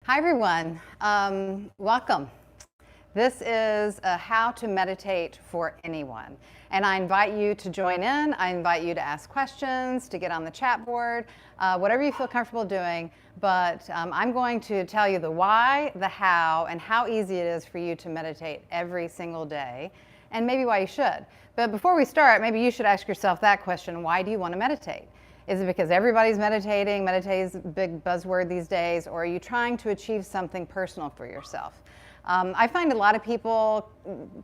Hi everyone, welcome. This is a how to meditate for anyone. And I invite you to join in. I invite you to ask questions, to get on the chat board, whatever you feel comfortable doing. But I'm going to tell you the why, the how, and how easy it is for you to meditate every single day, and maybe why you should. But before we start, maybe you should ask yourself that question: why do you want to meditate? Is it because everybody's meditating? Meditate is a big buzzword these days. Or are you trying to achieve something personal for yourself? I find a lot of people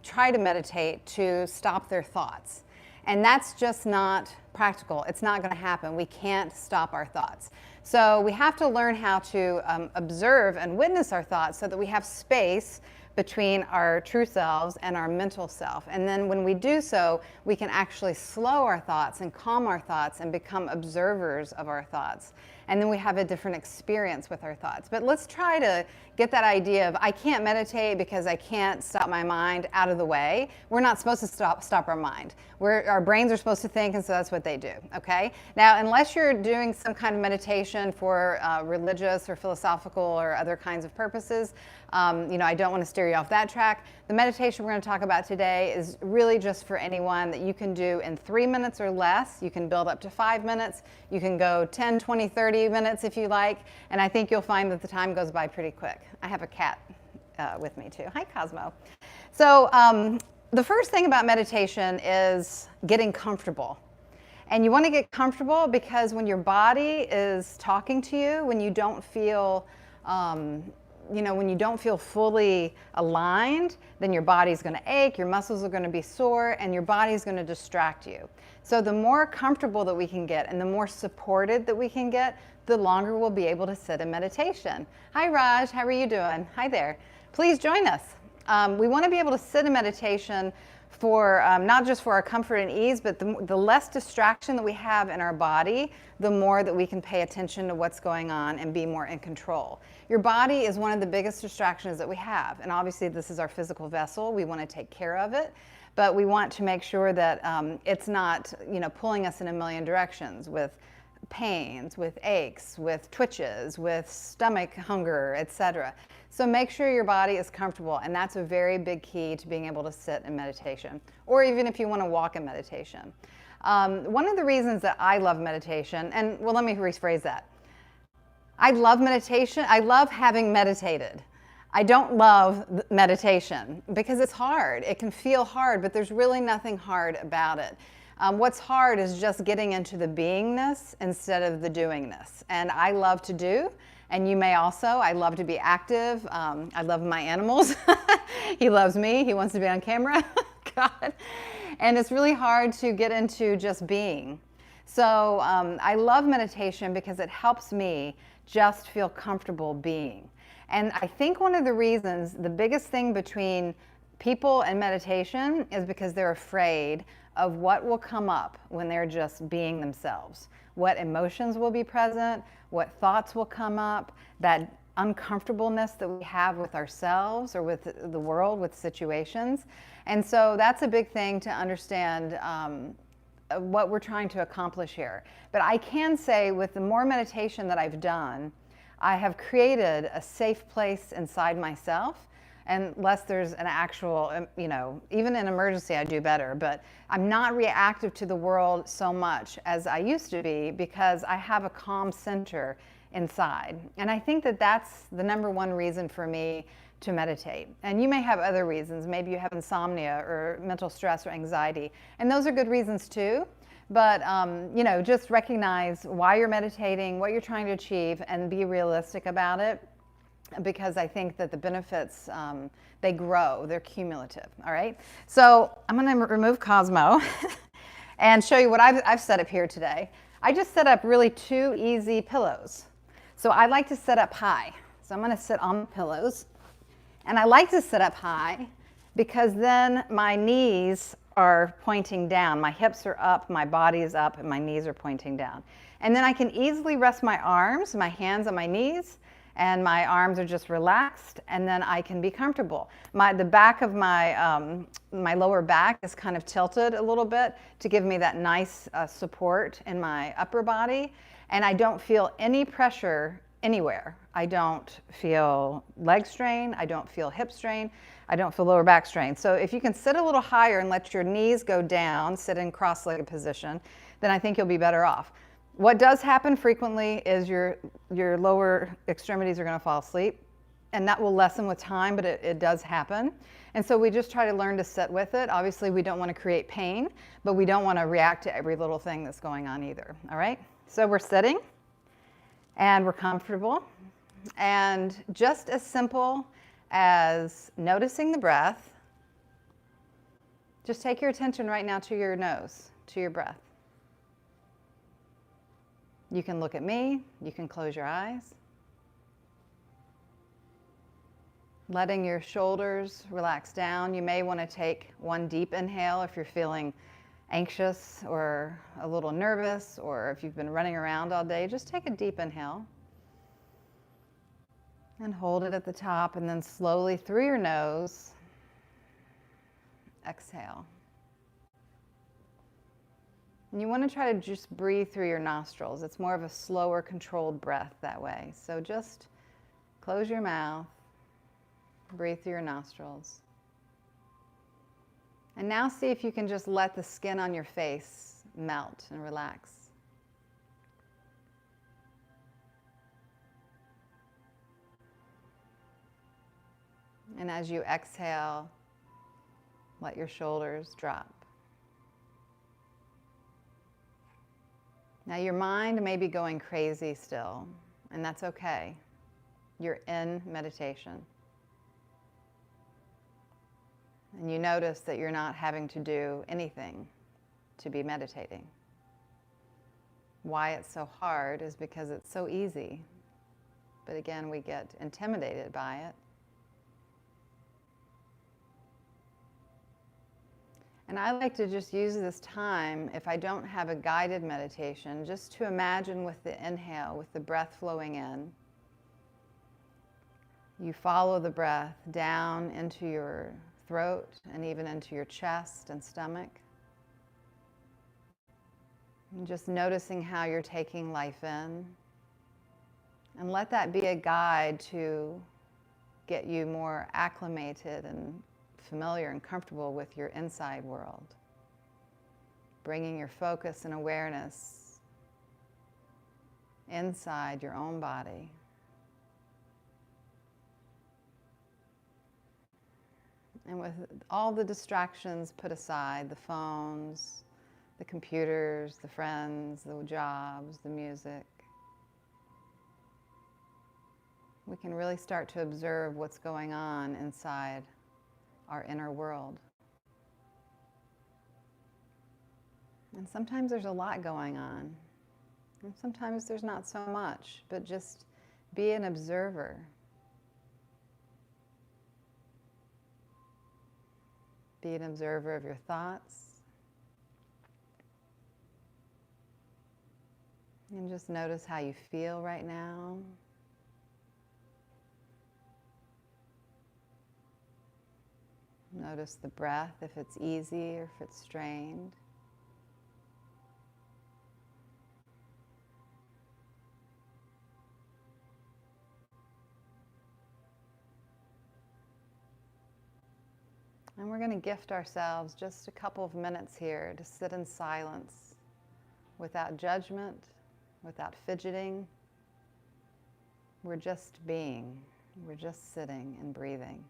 try to meditate to stop their thoughts. And that's just not practical. It's not going to happen. We can't stop our thoughts. So we have to learn how to observe and witness our thoughts so that we have space between our true selves and our mental self. And then when we do so, we can actually slow our thoughts and calm our thoughts and become observers of our thoughts. And then we have a different experience with our thoughts. But let's try to get that idea of I can't meditate because I can't stop my mind out of the way. We're not supposed to stop our mind. Our brains are supposed to think, and so that's what they do, okay? Now, unless you're doing some kind of meditation for religious or philosophical or other kinds of purposes, I don't want to steer you off that track. The meditation we're going to talk about today is really just for anyone that you can do in 3 minutes or less. You can build up to 5 minutes. You can go 10, 20, 30 minutes if you like. And I think you'll find that the time goes by pretty quick. I have a cat with me too. Hi, Cosmo. So the first thing about meditation is getting comfortable. And you want to get comfortable because when your body is talking to you, when you don't feel when you don't feel fully aligned, then your body's going to ache, your muscles are going to be sore, and your body's going to distract you. So the more comfortable that we can get and the more supported that we can get, the longer we'll be able to sit in meditation. Hi, Raj. How are you doing? Hi there. Please join us. We want to be able to sit in meditation for not just for our comfort and ease, but the less distraction that we have in our body, the more that we can pay attention to what's going on and be more in control. Your body is one of the biggest distractions that we have. And obviously this is our physical vessel. We want to take care of it, but we want to make sure that it's not pulling us in a million directions with pains, with aches, with twitches, with stomach hunger, etc. So make sure your body is comfortable, and that's a very big key to being able to sit in meditation, or even if you want to walk in meditation. One of the reasons that I love meditation, and well, let me rephrase that. I love meditation. I love having meditated. I don't love meditation because it's hard. It can feel hard, but there's really nothing hard about it. What's hard is just getting into the beingness instead of the doingness. And I love to do, and you may also. I love to be active. I love my animals. He loves me. He wants to be on camera. God. And it's really hard to get into just being. So I love meditation because it helps me just feel comfortable being. And I think one of the reasons, the biggest thing between people and meditation is because they're afraid of what will come up when they're just being themselves. What emotions will be present, what thoughts will come up, that uncomfortableness that we have with ourselves or with the world, with situations. And so that's a big thing to understand what we're trying to accomplish here. But I can say with the more meditation that I've done, I have created a safe place inside myself. Unless there's an actual, even in emergency I do better, but I'm not reactive to the world so much as I used to be because I have a calm center inside. And I think that that's the number one reason for me to meditate. And you may have other reasons. Maybe you have insomnia or mental stress or anxiety. And those are good reasons too. But, just recognize why you're meditating, what you're trying to achieve, and be realistic about it. Because I think that the benefits, they grow, they're cumulative, all right? So I'm gonna remove Cosmo and show you what I've set up here today. I just set up really 2 easy pillows. So I like to sit up high. So I'm gonna sit on the pillows. And I like to sit up high because then my knees are pointing down. My hips are up, my body is up, and my knees are pointing down. And then I can easily rest my arms, my hands on my knees, and my arms are just relaxed, and then I can be comfortable. The back of my lower back is kind of tilted a little bit to give me that nice support in my upper body, and I don't feel any pressure anywhere. I don't feel leg strain. I don't feel hip strain. I don't feel lower back strain. So if you can sit a little higher and let your knees go down, sit in cross-legged position, then I think you'll be better off. What does happen frequently is your lower extremities are going to fall asleep, and that will lessen with time, but it does happen. And so we just try to learn to sit with it. Obviously, we don't want to create pain, but we don't want to react to every little thing that's going on either. All right? So we're sitting, and we're comfortable. And just as simple as noticing the breath, just take your attention right now to your nose, to your breath. You can look at me, you can close your eyes. Letting your shoulders relax down. You may want to take one deep inhale if you're feeling anxious or a little nervous, or if you've been running around all day, just take a deep inhale. And hold it at the top, and then slowly through your nose, exhale. And you want to try to just breathe through your nostrils. It's more of a slower, controlled breath that way. So just close your mouth, breathe through your nostrils. And now see if you can just let the skin on your face melt and relax. And as you exhale, let your shoulders drop. Now your mind may be going crazy still, and that's okay. You're in meditation. And you notice that you're not having to do anything to be meditating. Why it's so hard is because it's so easy. But again, we get intimidated by it. And I like to just use this time, if I don't have a guided meditation, just to imagine with the inhale, with the breath flowing in, you follow the breath down into your throat and even into your chest and stomach. And just noticing how you're taking life in. And let that be a guide to get you more acclimated and familiar and comfortable with your inside world. Bringing your focus and awareness inside your own body. And with all the distractions put aside, the phones, the computers, the friends, the jobs, the music, we can really start to observe what's going on inside our inner world. And sometimes there's a lot going on, and sometimes there's not so much, but just be an observer. Be an observer of your thoughts, and just notice how you feel right now. Notice the breath, if it's easy or if it's strained. And we're going to gift ourselves just a couple of minutes here to sit in silence, without judgment, without fidgeting. We're just being. We're just sitting and breathing.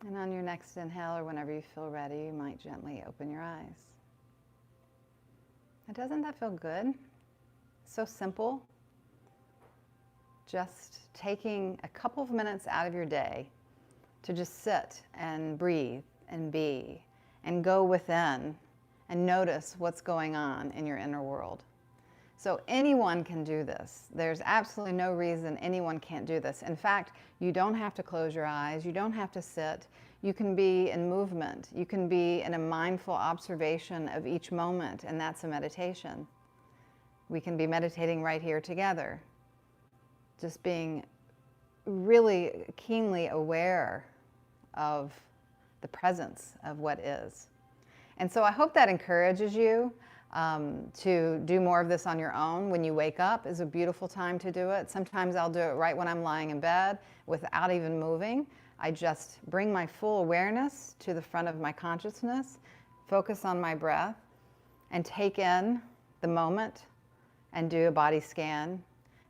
And on your next inhale, or whenever you feel ready, you might gently open your eyes. And doesn't that feel good? So simple. just taking a couple of minutes out of your day to just sit and breathe and be and go within and notice what's going on in your inner world. So anyone can do this. There's absolutely no reason anyone can't do this. In fact, you don't have to close your eyes. You don't have to sit. You can be in movement. You can be in a mindful observation of each moment, and that's a meditation. We can be meditating right here together, just being really keenly aware of the presence of what is. And so I hope that encourages you to do more of this on your own. When you wake up is a beautiful time to do it. Sometimes I'll do it right when I'm lying in bed without even moving. I just bring my full awareness to the front of my consciousness, focus on my breath, and take in the moment and do a body scan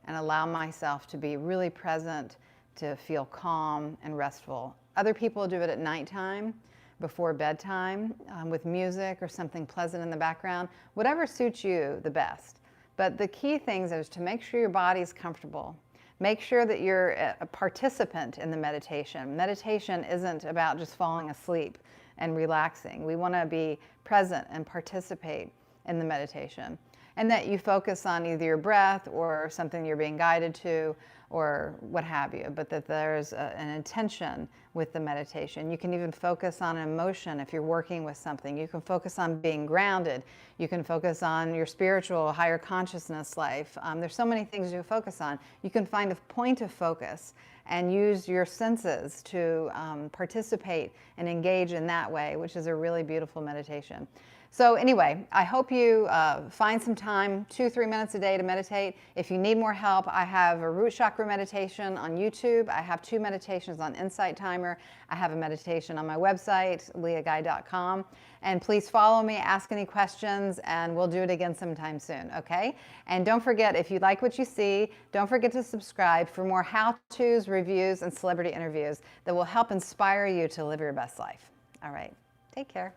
and allow myself to be really present, to feel calm and restful. Other people do it at nighttime, before bedtime, with music or something pleasant in the background, whatever suits you the best. But the key things is to make sure your body is comfortable. Make sure that you're a participant in the meditation. Meditation isn't about just falling asleep and relaxing. We want to be present and participate in the meditation. And that you focus on either your breath or something you're being guided to or what have you, but that there's an intention with the meditation. You can even focus on an emotion if you're working with something. You can focus on being grounded. You can focus on your spiritual, higher consciousness life. There's so many things you focus on. You can find a point of focus and use your senses to participate and engage in that way, which is a really beautiful meditation. So anyway, I hope you find some time, 2-3 minutes a day to meditate. If you need more help, I have a root chakra meditation on YouTube. I have 2 meditations on Insight Timer. I have a meditation on my website, leahguy.com. And please follow me, ask any questions, and we'll do it again sometime soon, okay? And don't forget, if you like what you see, don't forget to subscribe for more how-tos, reviews, and celebrity interviews that will help inspire you to live your best life. All right, take care.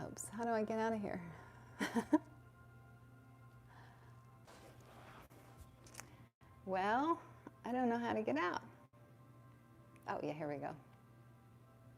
Oops, how do I get out of here? Well, I don't know how to get out. Oh, yeah, here we go.